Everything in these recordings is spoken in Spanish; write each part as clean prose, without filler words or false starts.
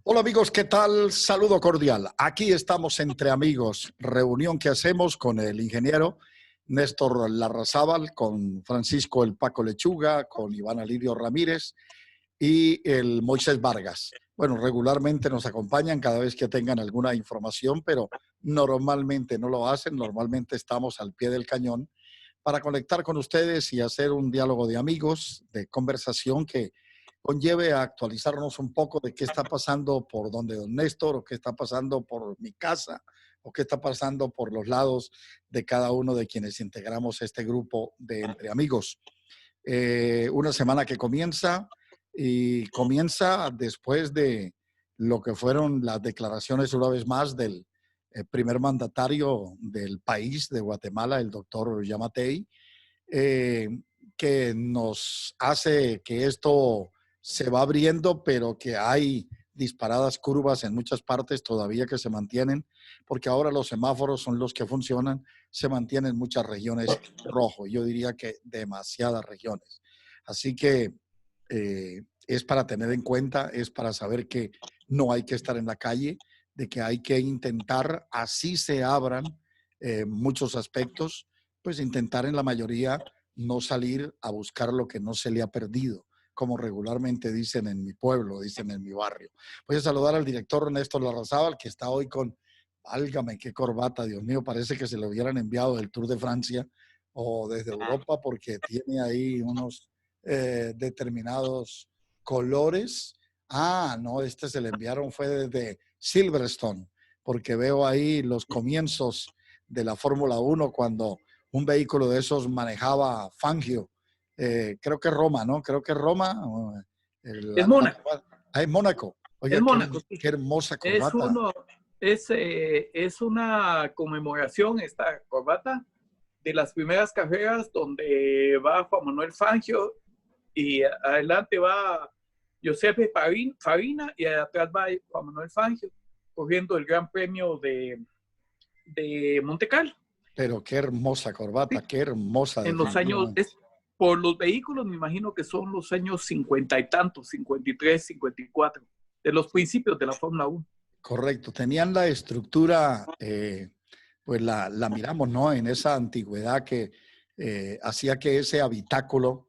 Hola amigos, ¿qué tal? Saludo cordial. Aquí estamos entre amigos, reunión que hacemos con el ingeniero Néstor Larrazábal, con Francisco el Paco Lechuga, con Iván Alirio Ramírez y el Moisés Vargas. Bueno, regularmente nos acompañan cada vez que tengan alguna información, pero normalmente no lo hacen, normalmente estamos al pie del cañón para conectar con ustedes y hacer un diálogo de amigos, de conversación que conlleve a actualizarnos un poco de qué está pasando por donde don Néstor, o qué está pasando por mi casa, o qué está pasando por los lados de cada uno de quienes integramos este grupo de Entre Amigos. Una semana que comienza y comienza después de lo que fueron las declaraciones una vez más del primer mandatario del país de Guatemala, el doctor Yamatei, eh, que nos hace que esto se va abriendo, pero que hay disparadas curvas en muchas partes todavía que se mantienen, porque ahora los semáforos son los que funcionan, se mantienen muchas regiones rojo, yo diría que demasiadas regiones. Así que es para tener en cuenta, es para saber que no hay que estar en la calle, de que hay que intentar, así se abran muchos aspectos, pues intentar en la mayoría no salir a buscar lo que no se le ha perdido, como regularmente dicen en mi pueblo, dicen en mi barrio. Voy a saludar al director Néstor Larrazábal, que está hoy con, válgame, qué corbata, Dios mío, parece que se le hubieran enviado del Tour de Francia o desde Europa, porque tiene ahí unos determinados colores. Ah, no, este se le enviaron fue desde Silverstone, porque veo ahí los comienzos de la Fórmula 1 cuando un vehículo de esos manejaba Fangio. Creo que Roma, ¿no? Creo que Roma. Es Mónaco. Ah, es Mónaco. Es Oiga, Mónaco, sí. qué hermosa Es, corbata. es una conmemoración, esta corbata, de las primeras carreras donde va Juan Manuel Fangio y adelante va Giuseppe Farina y atrás va Juan Manuel Fangio corriendo el Gran Premio de Monte Carlo. Pero qué hermosa corbata, Sí. qué hermosa En los años, definitivamente. por los vehículos, me imagino que son los años 50 y tantos, 53, 54, de los principios de la Fórmula 1. Correcto, tenían la estructura, pues la miramos, ¿no? En esa antigüedad que hacía que ese habitáculo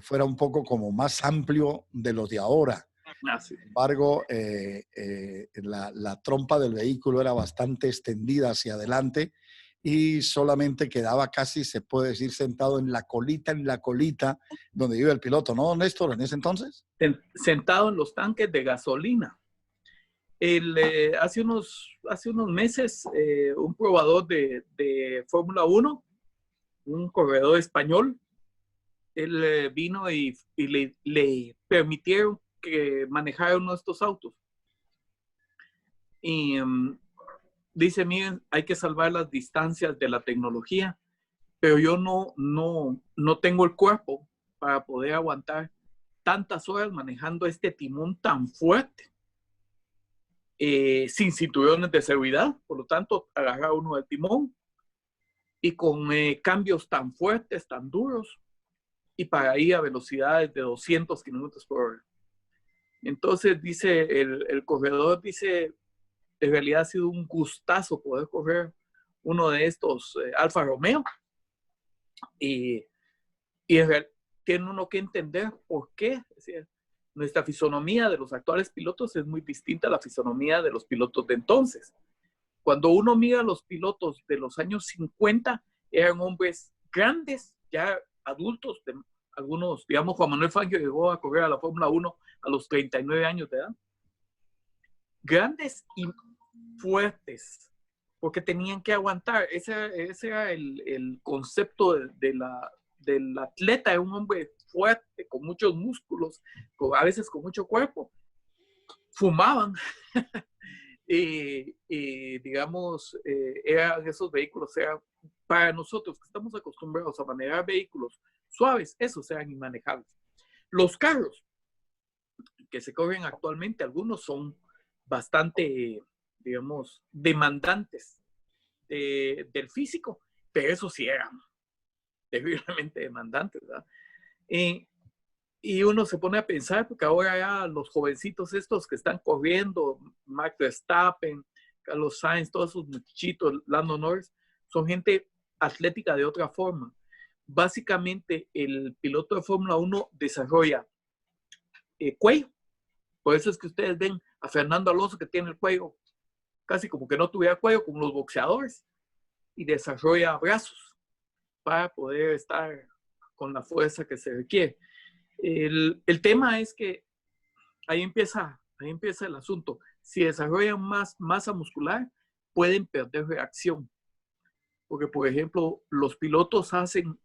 fuera un poco como más amplio de los de ahora. Ah, sí. Sin embargo, la trompa del vehículo era bastante extendida hacia adelante y solamente quedaba casi, se puede decir, sentado en la colita donde iba el piloto, ¿no, Néstor, en ese entonces? Sentado en los tanques de gasolina. Hace unos meses, un probador de Fórmula 1, un corredor español, él vino y le permitieron que manejara uno de estos autos. Y dice, miren, hay que salvar las distancias de la tecnología, pero yo no tengo el cuerpo para poder aguantar tantas horas manejando este timón tan fuerte. Sin cinturones de seguridad, por lo tanto, agarra uno del timón y con cambios tan fuertes, tan duros, y para ir a velocidades de 200 kilómetros por hora. Entonces, dice el corredor, dice, en realidad ha sido un gustazo poder correr uno de estos Alfa Romeo, y tiene uno que entender por qué. Es decir, nuestra fisonomía de los actuales pilotos es muy distinta a la fisonomía de los pilotos de entonces. Cuando uno mira a los pilotos de los años 50, eran hombres grandes, ya adultos, algunos, digamos, Juan Manuel Fangio llegó a correr a la Fórmula 1 a los 39 años de edad. Grandes y fuertes, porque tenían que aguantar. Ese era el concepto del atleta, de un hombre fuerte, con muchos músculos, a veces con mucho cuerpo. Fumaban. Digamos, eran esos vehículos, eran, para nosotros que estamos acostumbrados a manejar vehículos suaves, esos eran inmanejables. Los carros que se corren actualmente, algunos son bastante, digamos, demandantes del físico, pero esos sí eran terriblemente demandantes, ¿verdad? Y uno se pone a pensar, porque ahora ya los jovencitos estos que están corriendo, Max Verstappen, Carlos Sainz, todos esos muchachitos, Lando Norris, son gente atlética de otra forma. Básicamente, el piloto de Fórmula 1 desarrolla cuello. Por eso es que ustedes ven a Fernando Alonso que tiene el cuello casi como que no tuviera cuello, como los boxeadores, y desarrolla brazos para poder estar con la fuerza que se requiere. El tema es que ahí empieza el asunto. Si desarrollan más masa muscular, pueden perder reacción. Porque, por ejemplo, los pilotos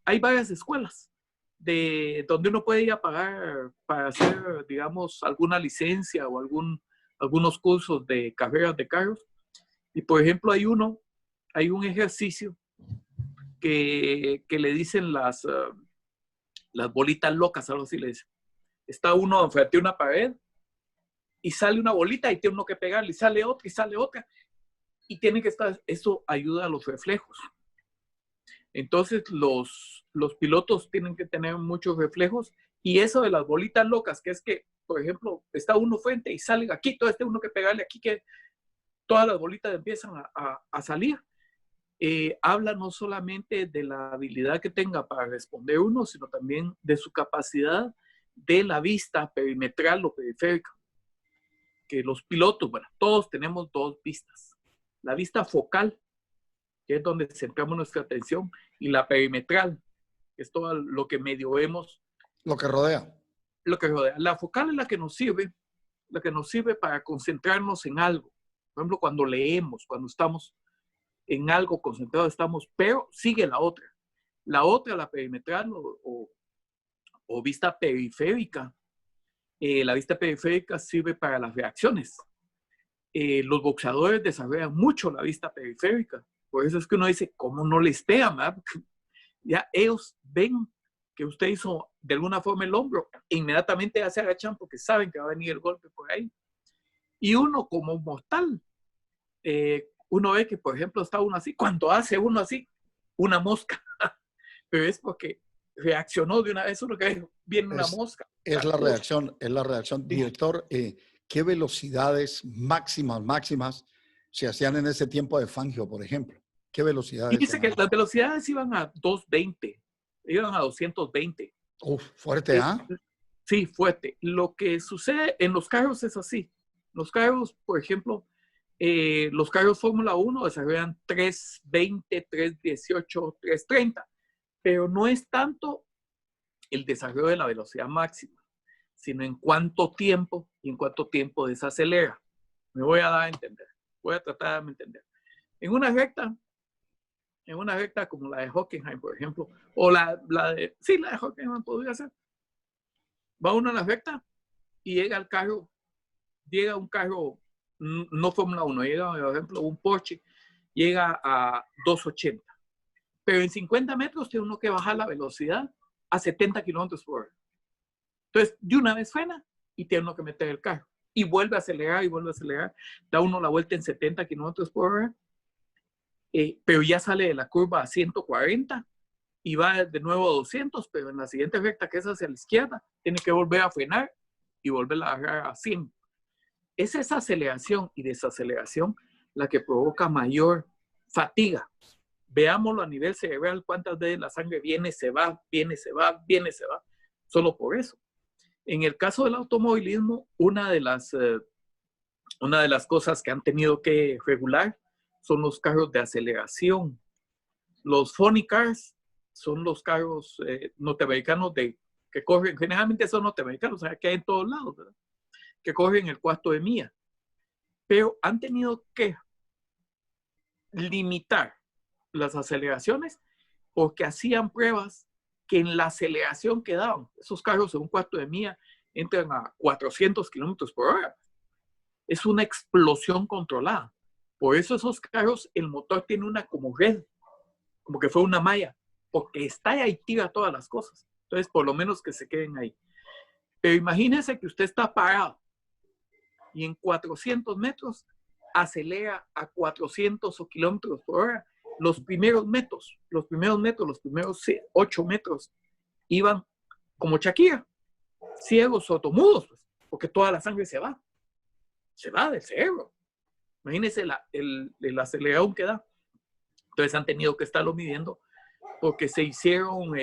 hay varias escuelas de donde uno puede ir a pagar para hacer, digamos, alguna licencia o algunos cursos de carreras de carros. Y, por ejemplo, hay un ejercicio que le dicen las bolitas locas, algo así le dicen. Está uno frente a una pared y sale una bolita y tiene uno que pegarle, y sale otra, y tiene que estar, eso ayuda a los reflejos. Entonces los pilotos tienen que tener muchos reflejos, y eso de las bolitas locas, que es que, por ejemplo, está uno frente y sale aquí, todo uno que pegarle aquí, que todas las bolitas empiezan a salir. Habla no solamente de la habilidad que tenga para responder uno, sino también de su capacidad de la vista perimetral o periférica. Que los pilotos, bueno, todos tenemos dos vistas. La vista focal, que es donde centramos nuestra atención, y la perimetral, que es todo lo que medio vemos. Lo que rodea. Lo que rodea. La focal es la que nos sirve para concentrarnos en algo. Por ejemplo, cuando leemos, cuando estamos en algo concentrado estamos, pero sigue la otra. La perimetral o vista periférica. La vista periférica sirve para las reacciones. Los boxeadores desarrollan mucho la vista periférica. Por eso es que uno dice, ¿cómo no les pegan? Ya ellos ven que usted hizo de alguna forma el hombro, e inmediatamente ya se agachan porque saben que va a venir el golpe por ahí. Y uno como mortal, uno ve que, por ejemplo, está uno así, cuando hace uno así, una mosca, pero es porque reaccionó de una vez, uno que viene una mosca. Es la reacción, Director, ¿qué velocidades máximas se hacían en ese tiempo de Fangio, por ejemplo? ¿Qué velocidades? Dice que las velocidades iban a 220, iban a 220. Uf, fuerte, ¿ah? Sí, fuerte. Lo que sucede en los carros es así. Los carros, por ejemplo, los carros Fórmula 1 desarrollan 320, 318, 330, pero no es tanto el desarrollo de la velocidad máxima, sino en cuánto tiempo desacelera. Me voy a dar a entender. Voy a tratar de darme a entender. En una recta como la de Hockenheim, por ejemplo, o la de Hockenheim podría ser. Va uno a la recta y llega un carro, no Fórmula 1, llega, por ejemplo, un Porsche, llega a 280. Pero en 50 metros tiene uno que bajar la velocidad a 70 kilómetros por hora. Entonces, de una vez frena y tiene uno que meter el carro. Y vuelve a acelerar. Da uno la vuelta en 70 kilómetros por hora. Pero ya sale de la curva a 140 y va de nuevo a 200, pero en la siguiente recta, que es hacia la izquierda, tiene que volver a frenar y volver a agarrar a 100. Es esa aceleración y desaceleración la que provoca mayor fatiga. Veámoslo a nivel cerebral, cuántas veces la sangre viene, se va, solo por eso. En el caso del automovilismo, una de las cosas que han tenido que regular son los carros de aceleración. Los funny cars son los carros norteamericanos que corren, generalmente son norteamericanos, o sea, que hay en todos lados, ¿verdad? Que corren el cuarto de milla. Pero han tenido que limitar las aceleraciones porque hacían pruebas que en la aceleración que daban, esos carros en un cuarto de milla entran a 400 kilómetros por hora. Es una explosión controlada. Por eso esos carros, el motor tiene una como red, como que fue una malla, porque está ahí y tira todas las cosas. Entonces, por lo menos que se queden ahí. Pero imagínense que usted está parado y en 400 metros acelera a 400 kilómetros por hora. Los primeros 8 metros, iban como Shakira, ciegos, sordomudos, pues, porque toda la sangre se va del cerebro. Imagínense el acelerón que da. Entonces han tenido que estarlo midiendo porque se hicieron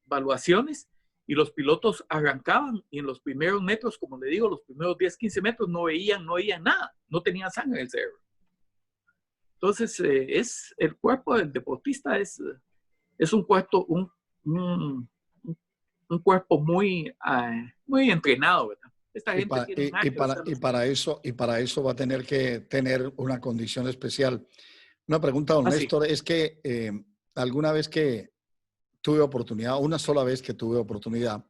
evaluaciones y los pilotos arrancaban y en los primeros metros, como le digo, los primeros 10, 15 metros no veían nada, no tenían sangre en el cerebro. Entonces, el cuerpo del deportista es un cuerpo, un cuerpo muy entrenado, ¿verdad? Esta gente tiene y para eso va a tener que tener una condición especial. Una pregunta, don Néstor, es que alguna vez que tuve oportunidad, una sola vez que tuve oportunidad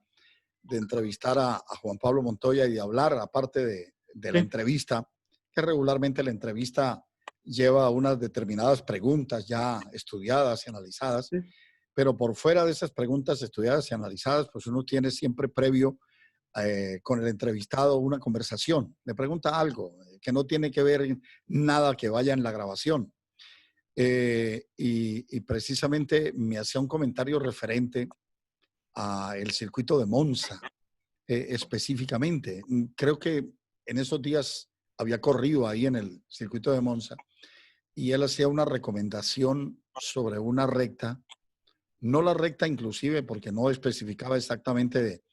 de entrevistar a Juan Pablo Montoya y de hablar, aparte de la entrevista, que regularmente la entrevista lleva unas determinadas preguntas ya estudiadas y analizadas, pero por fuera de esas preguntas estudiadas y analizadas, pues uno tiene siempre previo con el entrevistado una conversación. Le pregunta algo que no tiene que ver nada que vaya en la grabación. Y precisamente me hacía un comentario referente al circuito de Monza, específicamente. Creo que en esos días había corrido ahí en el circuito de Monza y él hacía una recomendación sobre una recta, no la recta inclusive porque no especificaba exactamente de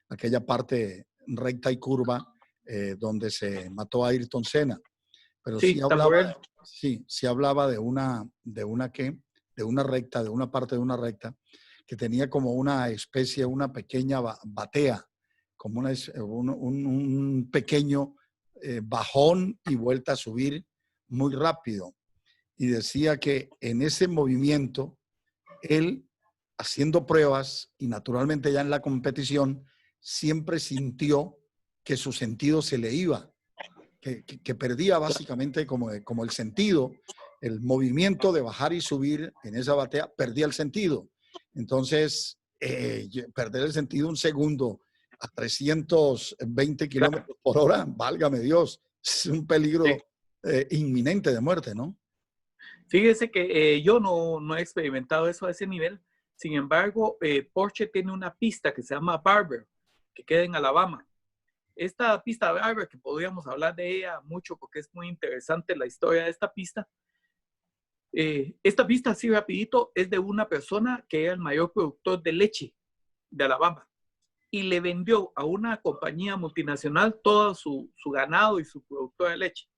aquella parte recta y curva donde se mató a Ayrton Senna, pero sí hablaba de una recta, de una parte de una recta que tenía como una especie, una pequeña batea, como un pequeño bajón y vuelta a subir muy rápido. Y decía que en ese movimiento, él haciendo pruebas y naturalmente ya en la competición, siempre sintió que su sentido se le iba, que perdía básicamente como el sentido, el movimiento de bajar y subir en esa batea, perdía el sentido. Entonces, perder el sentido un segundo a 320 kilómetros por hora, válgame Dios, es un peligro inminente de muerte, ¿no? Fíjese que yo no he experimentado eso a ese nivel. Sin embargo, Porsche tiene una pista que se llama Barber, que queda en Alabama. Esta pista Barber, que podríamos hablar de ella mucho porque es muy interesante la historia de esta pista. Esta pista, así rapidito, es de una persona que era el mayor productor de leche de Alabama y le vendió a una compañía multinacional todo su ganado y su productor de leche.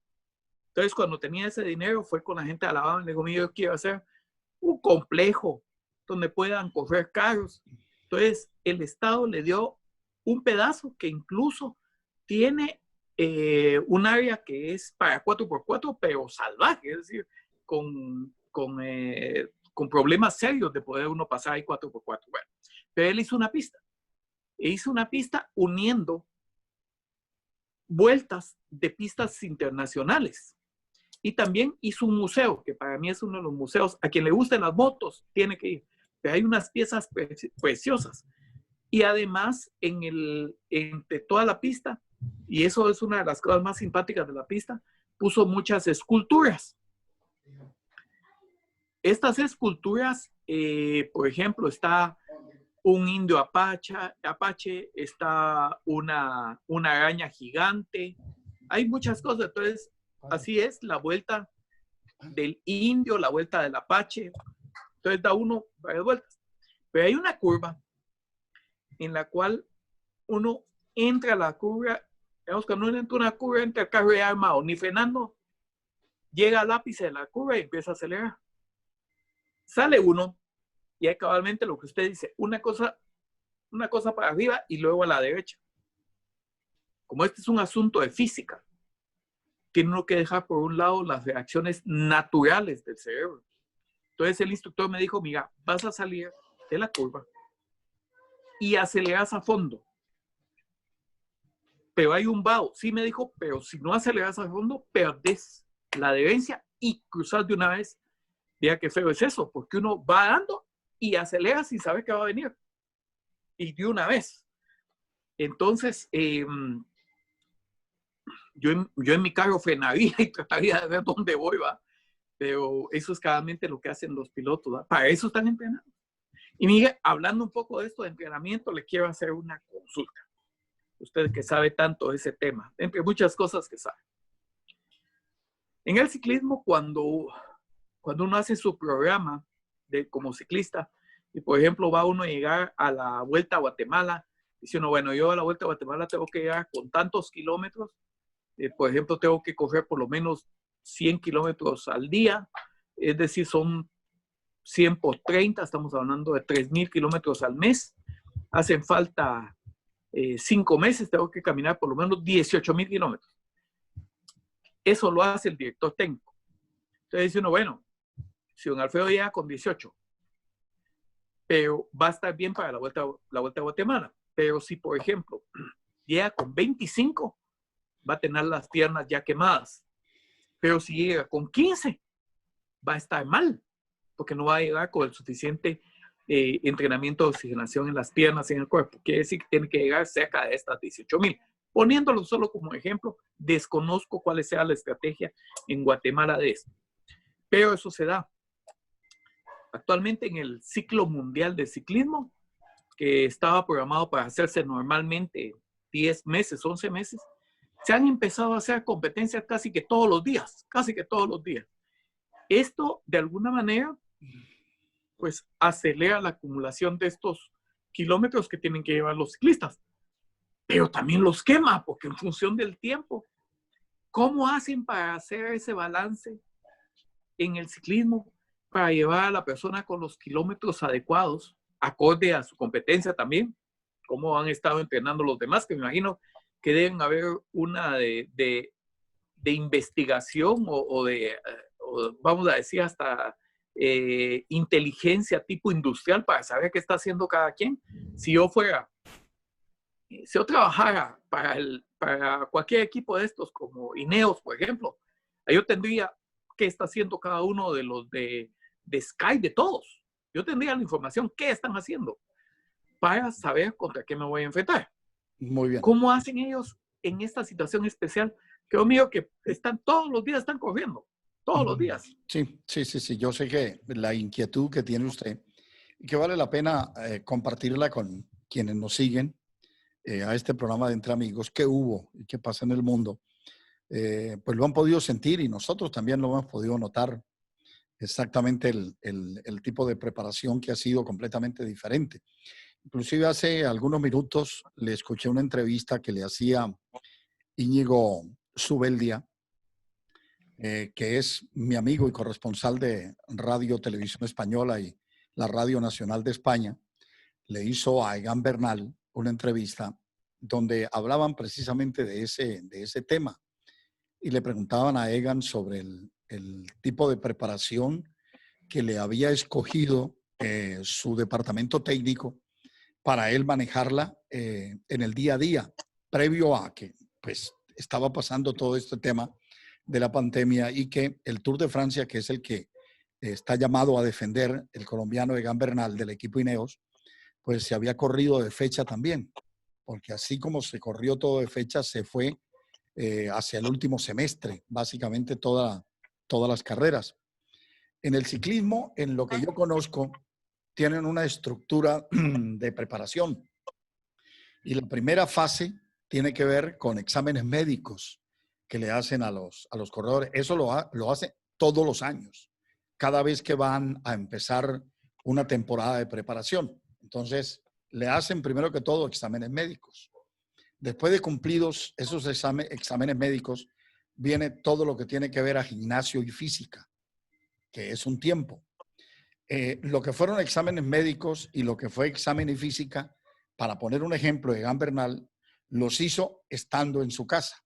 Entonces, cuando tenía ese dinero, fue con la gente de Alabama y le dijo, mira, yo quiero hacer un complejo donde puedan correr carros. Entonces, el Estado le dio un pedazo que incluso tiene un área que es para 4x4, pero salvaje, es decir, con problemas serios de poder uno pasar ahí 4x4. Bueno, pero él hizo una pista. E hizo una pista uniendo vueltas de pistas internacionales. Y también hizo un museo, que para mí es uno de los museos, a quien le gusten las motos, tiene que ir. Pero hay unas piezas preciosas. Y además, entre toda la pista, y eso es una de las cosas más simpáticas de la pista, puso muchas esculturas. Estas esculturas, por ejemplo, está un indio apache, está una araña gigante, hay muchas cosas. Entonces, así es la vuelta del indio, la vuelta del apache. Entonces da uno varias vueltas. Pero hay una curva en la cual uno entra a la curva, digamos, cuando uno entra a una curva, entra el carro ya armado, ni frenando, llega al ápice de la curva y empieza a acelerar. Sale uno y hay cabalmente lo que usted dice, una cosa para arriba y luego a la derecha. Como este es un asunto de física, tiene uno que dejar por un lado las reacciones naturales del cerebro. Entonces el instructor me dijo, mira, vas a salir de la curva y aceleras a fondo. Pero hay un vado. Sí me dijo, pero si no aceleras a fondo, perdés la adherencia y cruzas de una vez. Mira qué feo es eso, porque uno va dando y acelera sin saber que va a venir. Y de una vez. Entonces, yo en mi carro frenaría y trataría de ver dónde voy, ¿va? Pero eso es claramente lo que hacen los pilotos, ¿va? Para eso están entrenados. Y mire, hablando un poco de esto de entrenamiento, le quiero hacer una consulta. usted que sabe tanto de ese tema, entre muchas cosas que sabe. En el ciclismo, cuando uno hace su programa como ciclista, y por ejemplo va uno a llegar a la Vuelta a Guatemala, dice uno, bueno, yo a la Vuelta a Guatemala tengo que llegar con tantos kilómetros, por ejemplo, tengo que correr por lo menos 100 kilómetros al día, es decir, son 100 por 30, estamos hablando de 3,000 kilómetros al mes, hacen falta 5 meses, tengo que caminar por lo menos 18,000 kilómetros. Eso lo hace el director técnico. Entonces dice uno, bueno, si don Alfredo llega con 18, pero va a estar bien para la vuelta a Guatemala. Pero si, por ejemplo, llega con 25, va a tener las piernas ya quemadas. Pero si llega con 15, va a estar mal, porque no va a llegar con el suficiente entrenamiento de oxigenación en las piernas y en el cuerpo. Quiere decir que tiene que llegar cerca de estas 18,000. Poniéndolo solo como ejemplo, desconozco cuál sea la estrategia en Guatemala de esto. Pero eso se da. Actualmente en el ciclo mundial de ciclismo, que estaba programado para hacerse normalmente 10 meses, 11 meses, se han empezado a hacer competencias casi que todos los días. Esto, de alguna manera, pues acelera la acumulación de estos kilómetros que tienen que llevar los ciclistas, pero también los quema, porque en función del tiempo, ¿cómo hacen para hacer ese balance en el ciclismo para llevar a la persona con los kilómetros adecuados, acorde a su competencia también? ¿Cómo han estado entrenando los demás? Que me imagino que deben haber una de investigación o vamos a decir hasta inteligencia tipo industrial para saber qué está haciendo cada quien. Si yo trabajara para cualquier equipo de estos, como Ineos, por ejemplo, yo tendría qué está haciendo cada uno de los de Sky, de todos. Yo tendría la información, qué están haciendo, para saber contra qué me voy a enfrentar. Muy bien. ¿Cómo hacen ellos en esta situación especial? Que mío que están todos los días, están corriendo, todos los días. Sí. Yo sé que la inquietud que tiene usted y que vale la pena compartirla con quienes nos siguen a este programa de Entre Amigos, qué hubo y qué pasa en el mundo, pues lo han podido sentir y nosotros también lo hemos podido notar. Exactamente el tipo de preparación que ha sido completamente diferente. Inclusive hace algunos minutos le escuché una entrevista que le hacía Íñigo Zubeldia, que es mi amigo y corresponsal de Radio Televisión Española y la Radio Nacional de España. Le hizo a Egan Bernal una entrevista donde hablaban precisamente de ese tema y le preguntaban a Egan sobre el tipo de preparación que le había escogido su departamento técnico para él manejarla en el día a día, previo a que pues estaba pasando todo este tema de la pandemia y que el Tour de Francia, que es el que está llamado a defender el colombiano Egan Bernal del equipo Ineos, pues se había corrido de fecha también, porque así como se corrió todo de fecha, se fue hacia el último semestre, básicamente todas las carreras. En el ciclismo, en lo que yo conozco, tienen una estructura de preparación. Y la primera fase tiene que ver con exámenes médicos que le hacen a los corredores. Eso lo hace todos los años, cada vez que van a empezar una temporada de preparación. Entonces, le hacen primero que todo exámenes médicos. Después de cumplidos esos exámenes médicos, viene todo lo que tiene que ver a gimnasio y física, que es un tiempo. Lo que fueron exámenes médicos y lo que fue examen y física, para poner un ejemplo, Egan Bernal los hizo estando en su casa,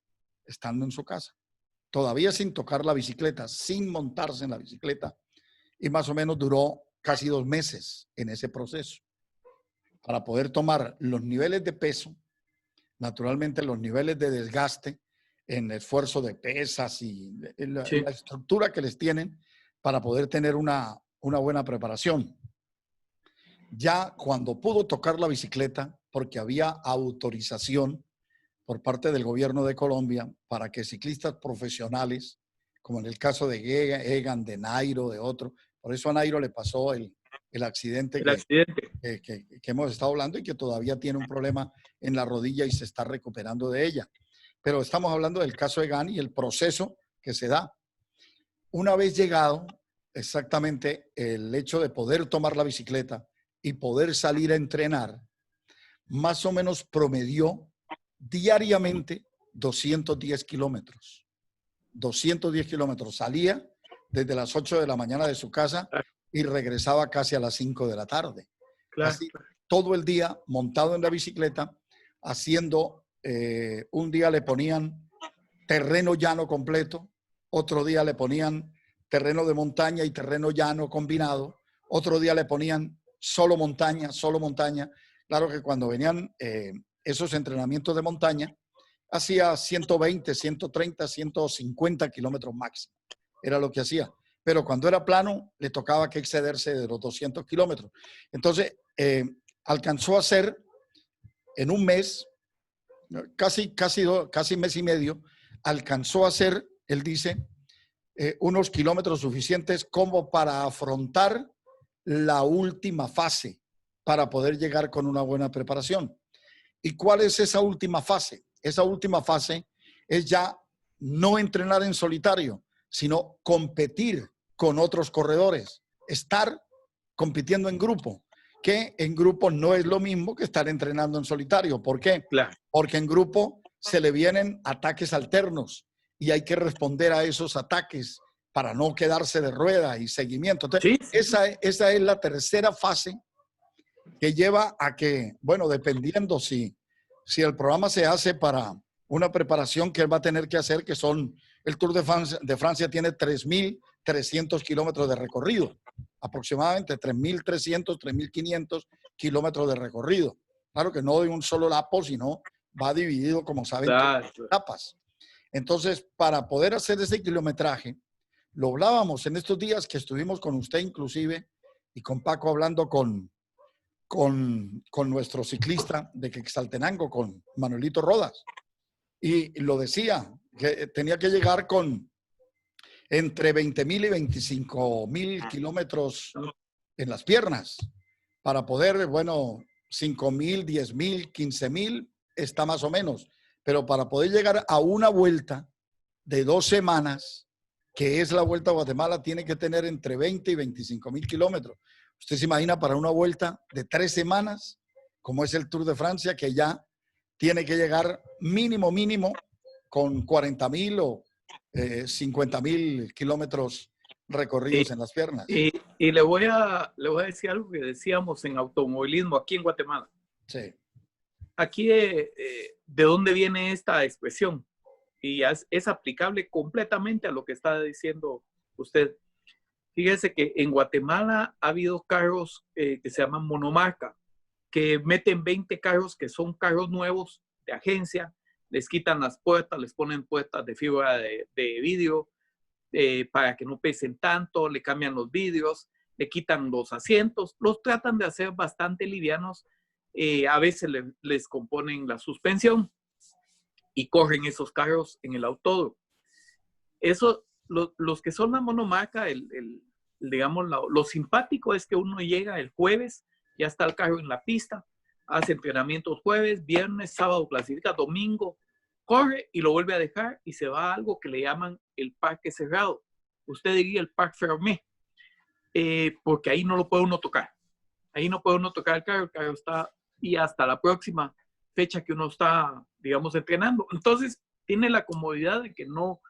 todavía sin tocar la bicicleta, sin montarse en la bicicleta, y más o menos duró casi 2 meses en ese proceso, para poder tomar los niveles de peso, naturalmente los niveles de desgaste en esfuerzo de pesas y la estructura que les tienen para poder tener una buena preparación. Ya cuando pudo tocar la bicicleta, porque había autorización por parte del gobierno de Colombia para que ciclistas profesionales, como en el caso de Egan, de Nairo, de otro, por eso a Nairo le pasó el el accidente El accidente. que hemos estado hablando y que todavía tiene un problema en la rodilla y se está recuperando de ella. Pero estamos hablando del caso de Egan y el proceso que se da. Una vez llegado exactamente el hecho de poder tomar la bicicleta y poder salir a entrenar, más o menos promedió diariamente 210 kilómetros. 210 kilómetros. Salía desde las 8 de la mañana de su casa y regresaba casi a las 5 de la tarde. Claro. Así, todo el día montado en la bicicleta, haciendo, un día le ponían terreno llano completo, otro día le ponían terreno de montaña y terreno llano combinado, otro día le ponían solo montaña, solo montaña. Claro que cuando venían esos entrenamientos de montaña, hacía 120, 130, 150 kilómetros máximo. Era lo que hacía. Pero cuando era plano, le tocaba que excederse de los 200 kilómetros. Entonces, alcanzó a hacer en un mes, casi mes y medio, alcanzó a hacer, él dice, unos kilómetros suficientes como para afrontar la última fase, para poder llegar con una buena preparación. ¿Y cuál es esa última fase? Esa última fase es ya no entrenar en solitario, sino competir con otros corredores, estar compitiendo en grupo, que en grupo no es lo mismo que estar entrenando en solitario. ¿Por qué? Claro. Porque en grupo se le vienen ataques alternos y hay que responder a esos ataques para no quedarse de rueda y seguimiento. Entonces, Sí. esa es la tercera fase que lleva a que, bueno, dependiendo si el programa se hace para una preparación que él va a tener que hacer, que son, el Tour de Francia tiene 3.300 kilómetros de recorrido, aproximadamente 3.300, 3.500 kilómetros de recorrido. Claro que no de un solo lapo, sino va dividido, como saben, Claro. en etapas. Entonces, para poder hacer ese kilometraje, lo hablábamos en estos días que estuvimos con usted inclusive y con Paco hablando con nuestro ciclista de Quetzaltenango, con Manuelito Rodas. Y lo decía, que tenía que llegar con entre 20.000 y 25.000 kilómetros en las piernas para poder, bueno, 5.000, 10.000, 15.000 está más o menos. Pero para poder llegar a una vuelta de 2 semanas, que es la Vuelta a Guatemala, tiene que tener entre 20 y 25.000 kilómetros. Usted se imagina para una vuelta de 3 semanas, como es el Tour de Francia, que ya tiene que llegar mínimo con 40.000 o 50.000 kilómetros recorridos en las piernas. Y le voy a decir algo que decíamos en automovilismo aquí en Guatemala. Sí. Aquí, ¿de dónde viene esta expresión? Y es aplicable completamente a lo que está diciendo usted. Fíjese que en Guatemala ha habido carros que se llaman monomarca, que meten 20 carros que son carros nuevos de agencia, les quitan las puertas, les ponen puertas de fibra de vidrio para que no pesen tanto, le cambian los vidrios, le quitan los asientos, los tratan de hacer bastante livianos, a veces les componen la suspensión y corren esos carros en el autódromo. Eso, los que son la monomarca, digamos, lo simpático es que uno llega el jueves, ya está el carro en la pista, hace entrenamientos jueves, viernes, sábado clasifica, domingo, corre y lo vuelve a dejar y se va a algo que le llaman el parque cerrado. Usted diría el parque fermé, porque ahí no lo puede uno tocar. Ahí no puede uno tocar el carro está, y hasta la próxima fecha que uno está, digamos, entrenando. Entonces, tiene la comodidad de que no,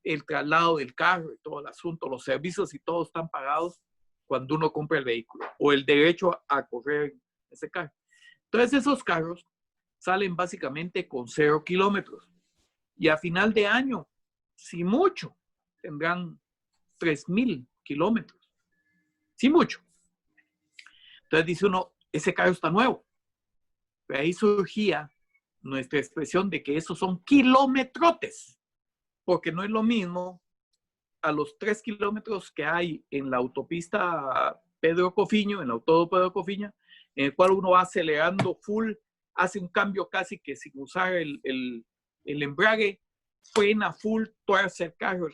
el traslado del carro y todo el asunto, los servicios y todo están pagados cuando uno compra el vehículo o el derecho a correr ese carro. Entonces, esos carros salen básicamente con 0 kilómetros y a final de año, si mucho, tendrán 3.000 kilómetros. Si mucho. Entonces dice uno, ese carro está nuevo. Pero ahí surgía nuestra expresión de que esos son kilometrotes, porque no es lo mismo a los 3 kilómetros que hay en la autopista Pedro Cofiño, en el autódromo Pedro Cofiño, en el cual uno va acelerando full, hace un cambio casi que sin usar el embrague, frena full, tuerce el carro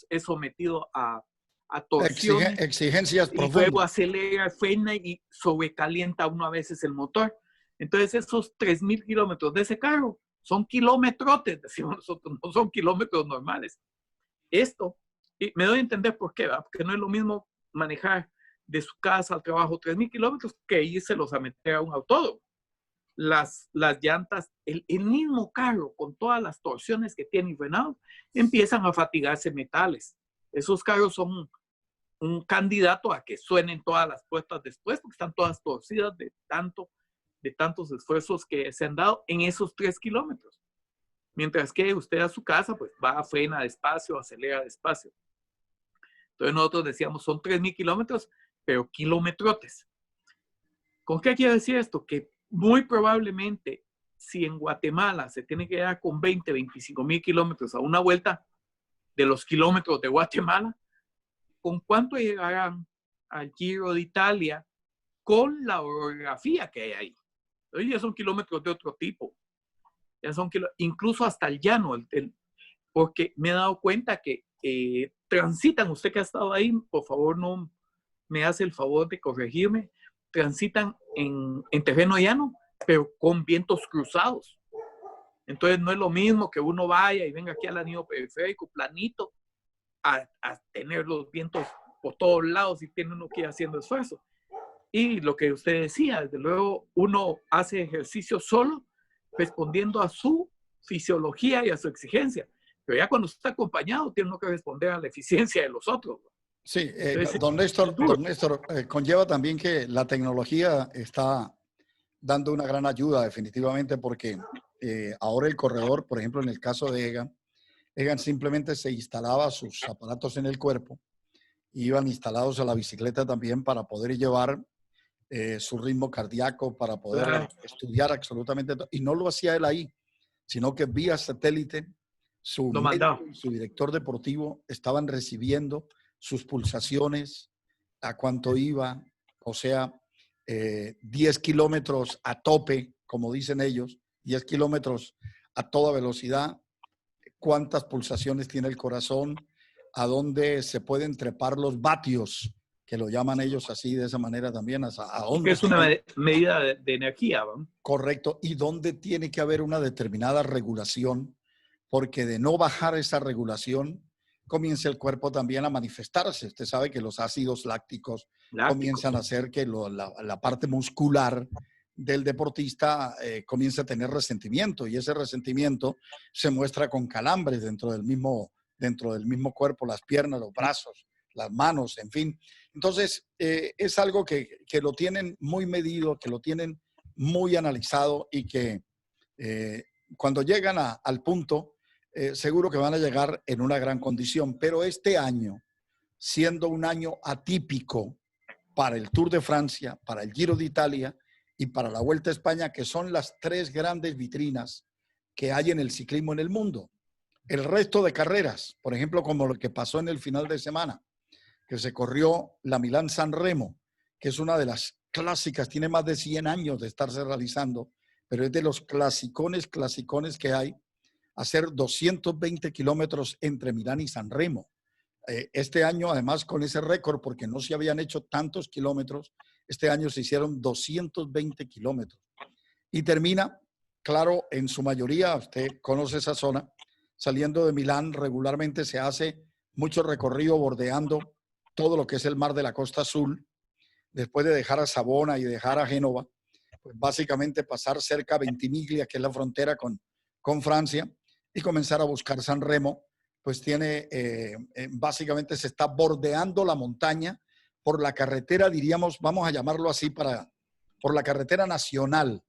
es sometido a a torsiones. Exigencias Y luego profundas. acelera, frena y sobrecalienta uno a veces el motor. Entonces esos 3,000 kilómetros de ese carro son kilometrotes, decimos nosotros, no son kilómetros normales. Esto, y me doy a entender por qué, ¿verdad? Porque no es lo mismo manejar de su casa al trabajo 3,000 kilómetros que irselos a meter a un autódromo. Las llantas, el mismo carro con todas las torsiones que tiene y frenados, empiezan a fatigarse metales. Esos carros son un candidato a que suenen todas las puertas después, porque están todas torcidas de tantos esfuerzos que se han dado en esos 3 kilómetros. Mientras que usted a su casa, pues va, frena despacio, acelera despacio. Entonces nosotros decíamos, son 3,000 kilómetros, pero kilometrotes. ¿Con qué quiero decir esto? Que muy probablemente, si en Guatemala se tiene que dar con 20, 25,000 kilómetros a una vuelta de los kilómetros de Guatemala, ¿con cuánto llegarán al Giro de Italia con la orografía que hay ahí? Hoy ya son kilómetros de otro tipo. Ya son incluso hasta el llano, porque me he dado cuenta que transitan, usted que ha estado ahí, por favor no me hace el favor de corregirme, transitan en terreno llano, pero con vientos cruzados. Entonces no es lo mismo que uno vaya y venga aquí al anillo periférico planito a tener los vientos por todos lados y tiene uno que ir haciendo esfuerzo. Y lo que usted decía, desde luego uno hace ejercicio solo respondiendo a su fisiología y a su exigencia. Pero ya cuando está acompañado tiene uno que responder a la eficiencia de los otros. Sí, Entonces, don Néstor, conlleva también que la tecnología está dando una gran ayuda definitivamente porque ahora el corredor, por ejemplo, en el caso de Egan simplemente se instalaba sus aparatos en el cuerpo, iban instalados a la bicicleta también para poder llevar su ritmo cardíaco, para poder estudiar absolutamente todo. Y no lo hacía él ahí, sino que vía satélite, su médico y su director deportivo estaban recibiendo sus pulsaciones, a cuánto iba, o sea, 10 kilómetros a tope, como dicen ellos, 10 kilómetros a toda velocidad, cuántas pulsaciones tiene el corazón, a dónde se pueden trepar los vatios, que lo llaman ellos así, de esa manera también. A dónde que es una medida de energía, ¿no? Correcto, y dónde tiene que haber una determinada regulación, porque de no bajar esa regulación, comienza el cuerpo también a manifestarse. Usted sabe que los ácidos lácticos comienzan a hacer que la parte muscular del deportista comience a tener resentimiento, y ese resentimiento se muestra con calambres dentro del mismo cuerpo, las piernas, los brazos, las manos, en fin. Entonces, es algo que lo tienen muy medido, que lo tienen muy analizado y que cuando llegan al punto, seguro que van a llegar en una gran condición. Pero este año, siendo un año atípico para el Tour de Francia, para el Giro de Italia y para la Vuelta a España, que son las 3 grandes vitrinas que hay en el ciclismo en el mundo. El resto de carreras, por ejemplo, como lo que pasó en el final de semana, que se corrió la Milán-San Remo, que es una de las clásicas, tiene más de 100 años de estarse realizando, pero es de los clasicones que hay, hacer 220 kilómetros entre Milán y San Remo. Este año, además, con ese récord, porque no se habían hecho tantos kilómetros, este año se hicieron 220 kilómetros. Y termina, claro, en su mayoría, usted conoce esa zona, saliendo de Milán regularmente se hace mucho recorrido bordeando todo lo que es el mar de la Costa Azul, después de dejar a Savona y dejar a Génova, pues básicamente pasar cerca a Ventimiglia, que es la frontera con Francia, y comenzar a buscar San Remo, pues tiene, básicamente se está bordeando la montaña por la carretera, diríamos, vamos a llamarlo así, por la carretera nacional,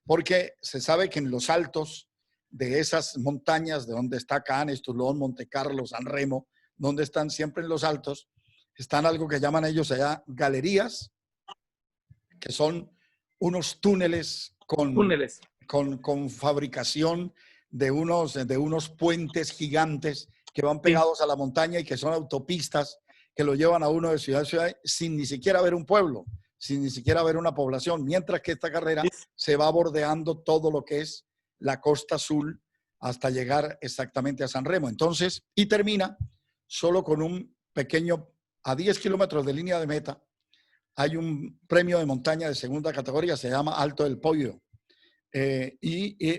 porque se sabe que en los altos de esas montañas, de donde está Cannes, Toulon, Monte Carlo, San Remo, donde están siempre en los altos, están algo que llaman ellos allá galerías, que son unos túneles con fabricación de unos puentes gigantes que van pegados a la montaña y que son autopistas que lo llevan a uno de ciudad a ciudad sin ni siquiera ver un pueblo, sin ni siquiera ver una población, mientras que esta carrera se va bordeando todo lo que es la Costa Azul hasta llegar exactamente a San Remo. Entonces, y termina solo con un pequeño a 10 kilómetros de línea de meta, hay un premio de montaña de segunda categoría, se llama Alto del Poyo.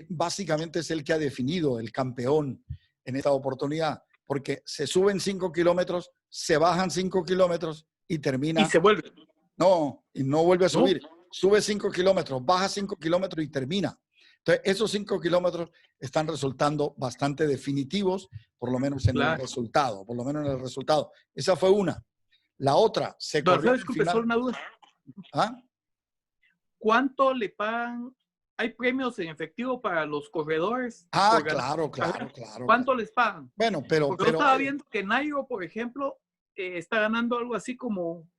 Básicamente es el que ha definido el campeón en esta oportunidad, porque se suben 5 kilómetros, se bajan 5 kilómetros y termina. Y se vuelve. No, y no vuelve a subir. ¿No? Sube 5 kilómetros, baja 5 kilómetros y termina. Entonces, esos 5 kilómetros están resultando bastante definitivos, por lo menos en el resultado, por lo menos en el resultado. Esa fue una. La otra, se corrió en el Disculpe, final. solo una duda. ¿Ah? ¿Cuánto le pagan? ¿Hay premios en efectivo para los corredores? Ah, claro. ¿Cuánto les pagan? Bueno, pero... Porque yo estaba viendo que Nairo, por ejemplo, está ganando algo así como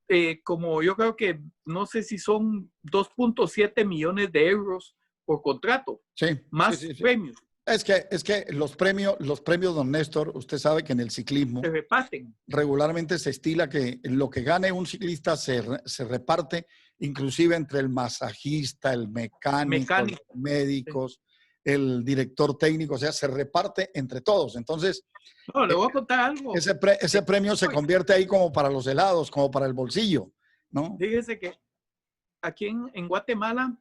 yo creo que, no sé si son 2.7 millones de euros por contrato. Sí. Más premios. Es que los premios, don Néstor, usted sabe que en el ciclismo se reparten. Regularmente se estila que lo que gane un ciclista se reparte inclusive entre el masajista, el mecánico. Los médicos, el director técnico, o sea, se reparte entre todos. Entonces, no, le voy a contar algo. Ese premio se convierte ahí como para los helados, como para el bolsillo, ¿no? Fíjese que aquí en Guatemala,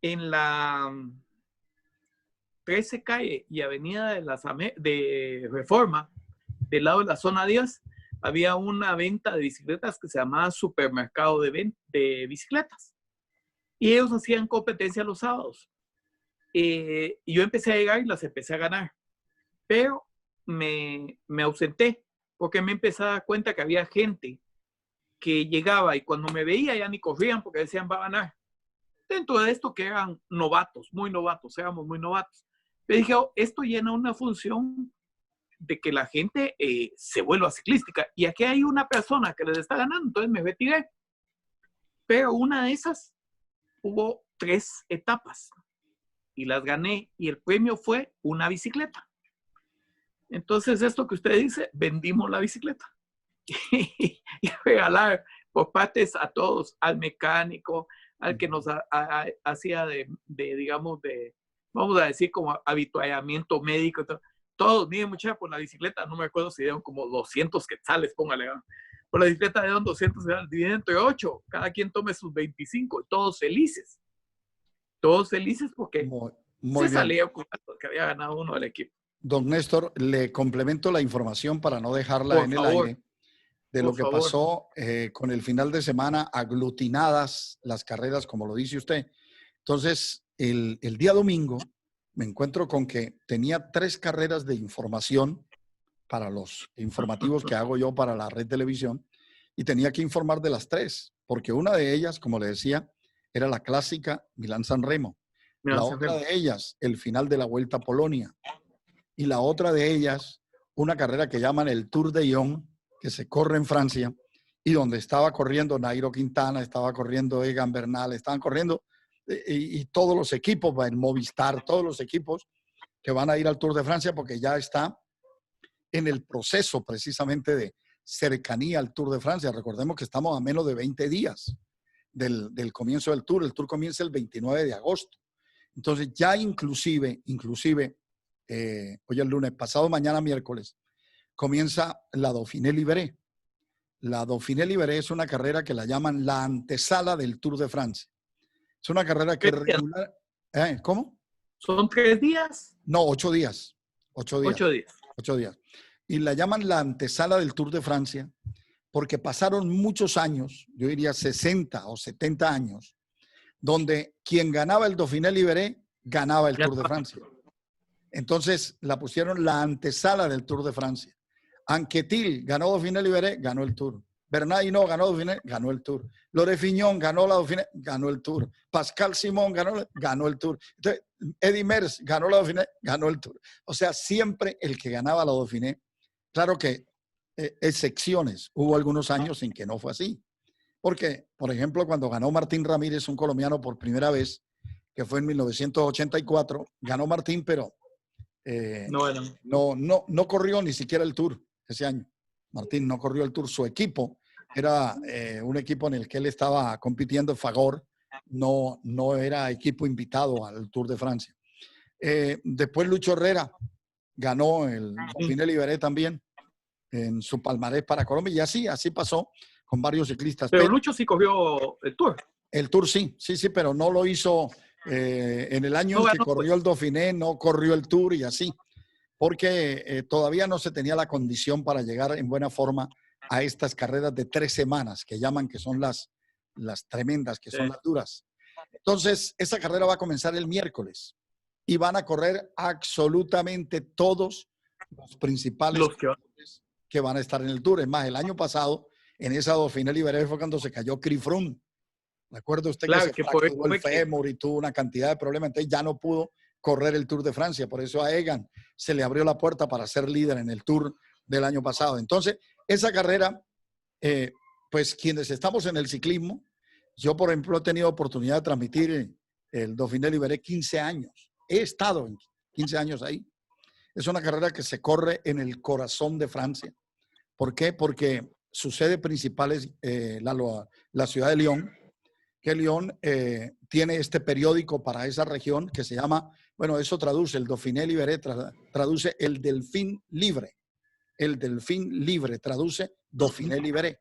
en la 13 calle y avenida de Reforma, del lado de la zona 10, había una venta de bicicletas que se llamaba Supermercado de Bicicletas. Y ellos hacían competencia los sábados. Y yo empecé a llegar y las empecé a ganar. Pero me ausenté porque me empecé a dar cuenta que había gente que llegaba y cuando me veía ya ni corrían porque decían va a ganar. Dentro de esto que eran novatos, muy novatos, éramos muy novatos. Me dije, esto llena una función de que la gente se vuelva ciclística. Y aquí hay una persona que les está ganando, entonces me retiré. Pero una de esas, hubo 3 etapas y las gané y el premio fue una bicicleta. Entonces, esto que usted dice, vendimos la bicicleta. Y regalar por partes a todos, al mecánico, al que nos hacía digamos, vamos a decir, como habituallamiento médico. Todos, miren, muchachos, por la bicicleta, no me acuerdo si dieron como 200 quetzales, póngale. Por la bicicleta dieron 200, dividen entre 8, cada quien tome sus 25, todos felices. Todos felices porque muy se salía que había ganado uno del equipo. Don Néstor, le complemento la información para no dejarla en el aire de lo que pasó con el final de semana, aglutinadas las carreras, como lo dice usted. Entonces, el día domingo me encuentro con que tenía 3 carreras de información para los informativos que hago yo para la red televisión y tenía que informar de las 3, porque una de ellas, como le decía, era la clásica Milán-San Remo. La otra de ellas, el final de la Vuelta a Polonia. Y la otra de ellas, una carrera que llaman el Tour de Lyon, que se corre en Francia, y donde estaba corriendo Nairo Quintana, estaba corriendo Egan Bernal, estaban corriendo y todos los equipos, el Movistar, todos los equipos que van a ir al Tour de Francia porque ya está en el proceso precisamente de cercanía al Tour de Francia. Recordemos que estamos a menos de 20 días del comienzo del Tour. El Tour comienza el 29 de agosto. Entonces ya inclusive hoy es lunes, pasado mañana miércoles, comienza la Dauphiné Libéré. La Dauphiné Libéré es una carrera que la llaman la antesala del Tour de Francia. Es una carrera que regular... ¿Cómo? ¿Son 3 días? No, 8 días. 8 días. 8 días. 8 días. Y la llaman la antesala del Tour de Francia porque pasaron muchos años, yo diría 60 o 70 años, donde quien ganaba el Dauphiné Libéré ganaba el Tour de Francia. Entonces la pusieron la antesala del Tour de Francia. Anquetil ganó Dauphiné Libéré, ganó el Tour. Bernal Hinault ganó Dauphiné, ganó el Tour. Laurent Fignon ganó la Dauphiné, ganó el Tour. Pascal Simon ganó el Tour. Entonces, Eddy Merckx ganó la Dauphiné, ganó el Tour. O sea, siempre el que ganaba la Dauphiné. Claro que excepciones. Hubo algunos años en que no fue así. Porque, por ejemplo, cuando ganó Martín Ramírez, un colombiano por primera vez, que fue en 1984, ganó Martín, pero no corrió ni siquiera el Tour ese año. Martín no corrió el Tour. Su equipo era un equipo en el que él estaba compitiendo, Fagor, no era equipo invitado al Tour de Francia. Después Lucho Herrera ganó el Dauphiné Libéré también. en su palmarés para Colombia. Y así pasó con varios ciclistas. Pero Lucho sí corrió el Tour. El Tour sí, pero no lo hizo en el año en que corrió el Dauphiné, no corrió el Tour y así, porque todavía no se tenía la condición para llegar en buena forma a estas carreras de 3 semanas, que llaman, que son las tremendas, que son las duras. Entonces, esa carrera va a comenzar el miércoles y van a correr absolutamente todos los principales que van a estar en el Tour. Es más, el año pasado, en esa Dauphiné Libéré fue cuando se cayó Chris Froome. ¿Recuerda usted que se fracturó el fémur y tuvo una cantidad de problemas? Entonces ya no pudo correr el Tour de Francia. Por eso a Egan se le abrió la puerta para ser líder en el Tour del año pasado. Entonces, esa carrera, pues quienes estamos en el ciclismo, yo, por ejemplo, he tenido oportunidad de transmitir el Dauphiné Libéré 15 años. He estado en 15 años ahí. Es una carrera que se corre en el corazón de Francia. ¿Por qué? Porque su sede principal es la ciudad de Lyon, que Lyon tiene este periódico para esa región que se llama, bueno, eso traduce, el Dauphiné Libéré traduce el delfín libre. El delfín libre traduce Dauphiné Libéré.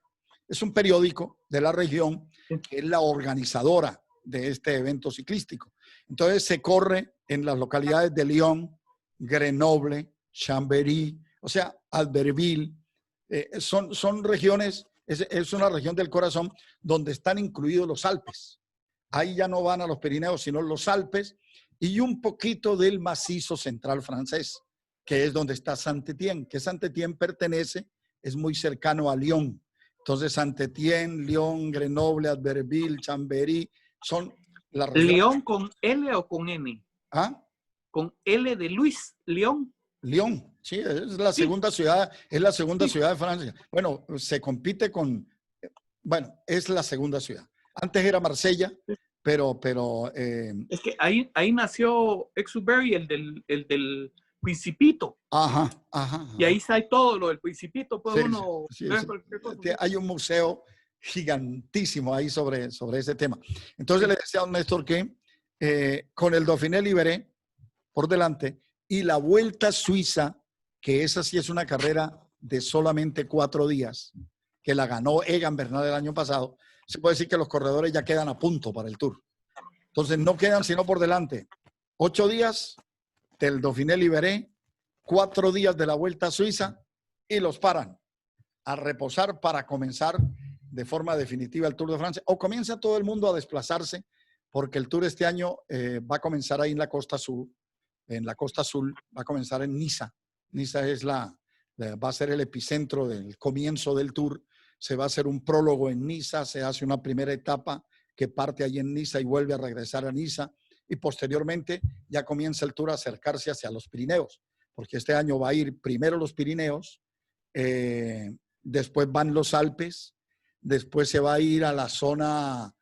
Es un periódico de la región que es la organizadora de este evento ciclístico. Entonces se corre en las localidades de Lyon, Grenoble, Chambéry, o sea, Albertville. Son regiones, es una región del corazón donde están incluidos los Alpes. Ahí ya no van a los Pirineos, sino los Alpes y un poquito del macizo central francés, que es donde está Saint-Étienne, que Saint-Étienne pertenece, es muy cercano a Lyon. Entonces, Saint-Étienne, Lyon, Grenoble, Albertville, Chambéry, son las regiones. ¿Lyon con L o con N? ¿Ah? Con L de Luis, Lyon. Lyon, sí, es la segunda ciudad, es la segunda ciudad de Francia. Bueno, se compite con, bueno, es la segunda ciudad. Antes era Marsella, pero es que ahí nació Exupery, el del Principito. Ajá. Y ahí está todo lo del Principito. Puede uno ver cualquier cosa. Hay un museo gigantísimo ahí sobre ese tema. Entonces le decía a don Néstor que con el Dauphiné Libéré por delante y la Vuelta Suiza, que esa sí es una carrera de solamente 4 días, que la ganó Egan Bernal el año pasado, se puede decir que los corredores ya quedan a punto para el Tour. Entonces no quedan sino por delante 8 días del Dauphiné Libéré, 4 días de la Vuelta Suiza y los paran a reposar para comenzar de forma definitiva el Tour de Francia. O comienza todo el mundo a desplazarse porque el Tour este año va a comenzar ahí en la costa sur. En la costa azul va a comenzar en Niza. Niza es va a ser el epicentro del comienzo del Tour. Se va a hacer un prólogo en Niza, se hace una primera etapa que parte ahí en Niza y vuelve a regresar a Niza. Y posteriormente ya comienza el Tour a acercarse hacia los Pirineos, porque este año va a ir primero los Pirineos, después van los Alpes, después se va a ir a la zona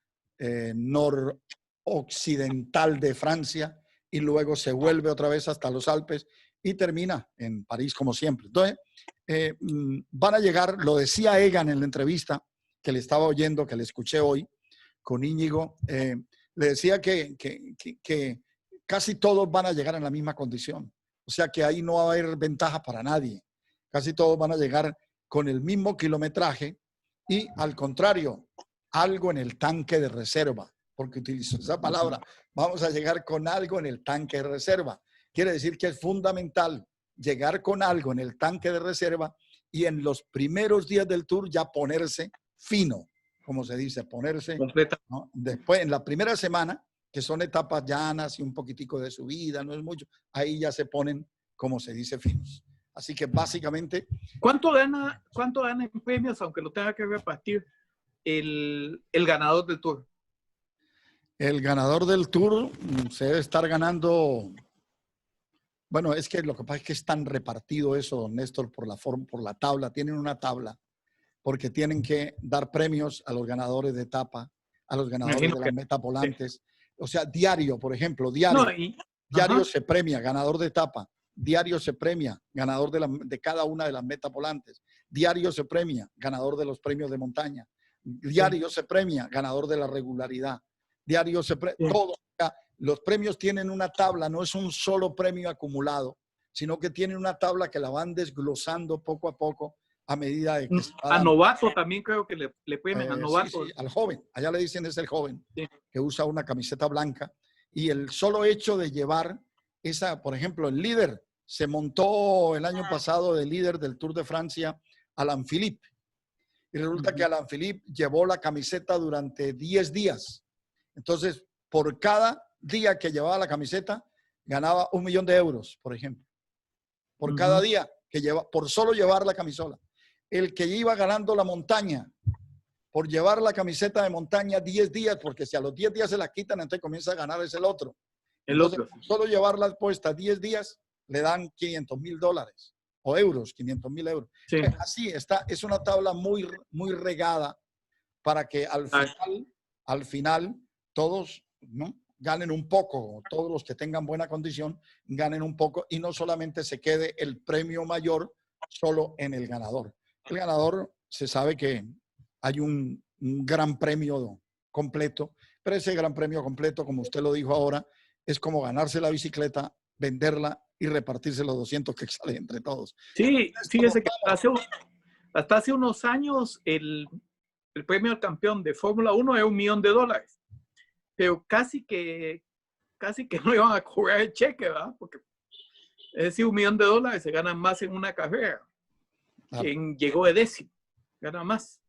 noroccidental de Francia y luego se vuelve otra vez hasta los Alpes y termina en París como siempre. Entonces, van a llegar, lo decía Egan en la entrevista que le estaba oyendo, que le escuché hoy con Íñigo, le decía que casi todos van a llegar en la misma condición. O sea que ahí no va a haber ventaja para nadie. Casi todos van a llegar con el mismo kilometraje y, al contrario, algo en el tanque de reserva, porque utilizo esa palabra. Vamos a llegar con algo en el tanque de reserva. Quiere decir que es fundamental llegar con algo en el tanque de reserva y en los primeros días del Tour ya ponerse fino, como se dice, ponerse, ¿no? Después, en la primera semana, que son etapas llanas y un poquitico de subida, no es mucho, ahí ya se ponen, como se dice, finos. Así que básicamente... ¿Cuánto gana en premios, aunque lo tenga que repartir, el ganador del Tour? El ganador del Tour se debe estar ganando... Bueno, es que lo que pasa es que es tan repartido eso, don Néstor, por la tabla. Tienen una tabla porque tienen que dar premios a los ganadores de etapa, a los ganadores de las metapolantes. O sea, diario, por ejemplo, diario se premia ganador de etapa, diario se premia ganador de cada una de las metapolantes, diario se premia ganador de los premios de montaña, diario se premia ganador de la regularidad, diario se premia, todo. Los premios tienen una tabla, no es un solo premio acumulado, sino que tienen una tabla que la van desglosando poco a poco a medida de que se va A dando. novato también creo que le premian a novato. Sí, al joven. Allá le dicen es el joven, Sí. que usa una camiseta blanca. Y el solo hecho de llevar esa, por ejemplo, el líder se montó el año pasado de líder del Tour de Francia, Alain Philippe. Y resulta que Alain Philippe llevó la camiseta durante 10 días. Entonces, por cada día que llevaba la camiseta, ganaba 1 millón de euros, por ejemplo. Por cada día que lleva, por solo llevar la camisola. El que iba ganando la montaña, por llevar la camiseta de montaña 10 días, porque si a los 10 días se la quitan, entonces comienza a ganar es el otro. Entonces, solo llevarla puesta 10 días, le dan $500,000 o euros, 500,000 euros. Sí. Así está, es una tabla muy, muy regada para que al final todos, ¿no?, ganen un poco, todos los que tengan buena condición ganen un poco y no solamente se quede el premio mayor solo en el ganador. El ganador se sabe que hay un gran premio completo, pero ese gran premio completo, como usted lo dijo ahora, es como ganarse la bicicleta, venderla y repartirse los 200 que sale entre todos. Sí, fíjese que hasta hace unos años el premio al campeón de Fórmula 1 era $1 millón, pero casi que no iban a cobrar el cheque, ¿verdad? Porque es decir, $1 millón se gana más en una carrera. Quien llegó de décimo gana más.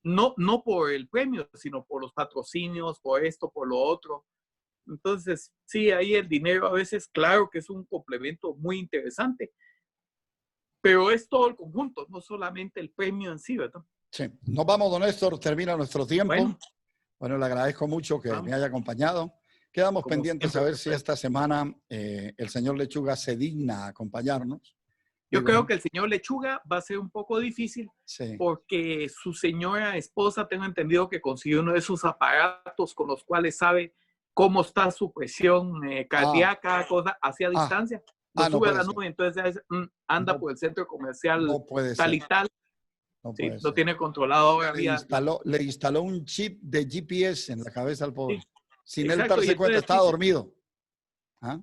No por el premio, sino por los patrocinios, por esto, por lo otro. Entonces, sí, ahí el dinero a veces, claro que es un complemento muy interesante, pero es todo el conjunto, no solamente el premio en sí, ¿verdad? Sí. Nos vamos, don Néstor, termina nuestro tiempo. Bueno, le agradezco mucho que me haya acompañado. Quedamos pendientes a ver si esta semana el señor Lechuga se digna a acompañarnos. Yo creo que el señor Lechuga va a ser un poco difícil porque su señora esposa, tengo entendido que consiguió uno de esos aparatos con los cuales sabe cómo está su presión cardíaca, cosa hacia distancia. Lo sube a la nube, entonces anda por el centro comercial tal y tal. Sí, lo tiene controlado ahora. Le instaló un chip de GPS en la cabeza al pobre. Sí, sin él darse cuenta, estaba dormido. ¿Ah?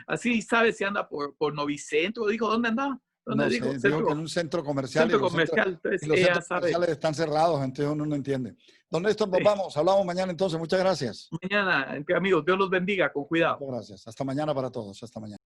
Así sabe si anda por Novicentro. Dijo, ¿dónde andaba? ¿Dónde no dijo? Sé, dijo que en un centro comercial. Centro comercial. Entonces, los centros comerciales están cerrados, entonces uno no entiende. Don Néstor, nos vamos. Hablamos mañana entonces. Muchas gracias. Mañana, entre amigos. Dios los bendiga. Con cuidado. Muchas gracias. Hasta mañana para todos. Hasta mañana.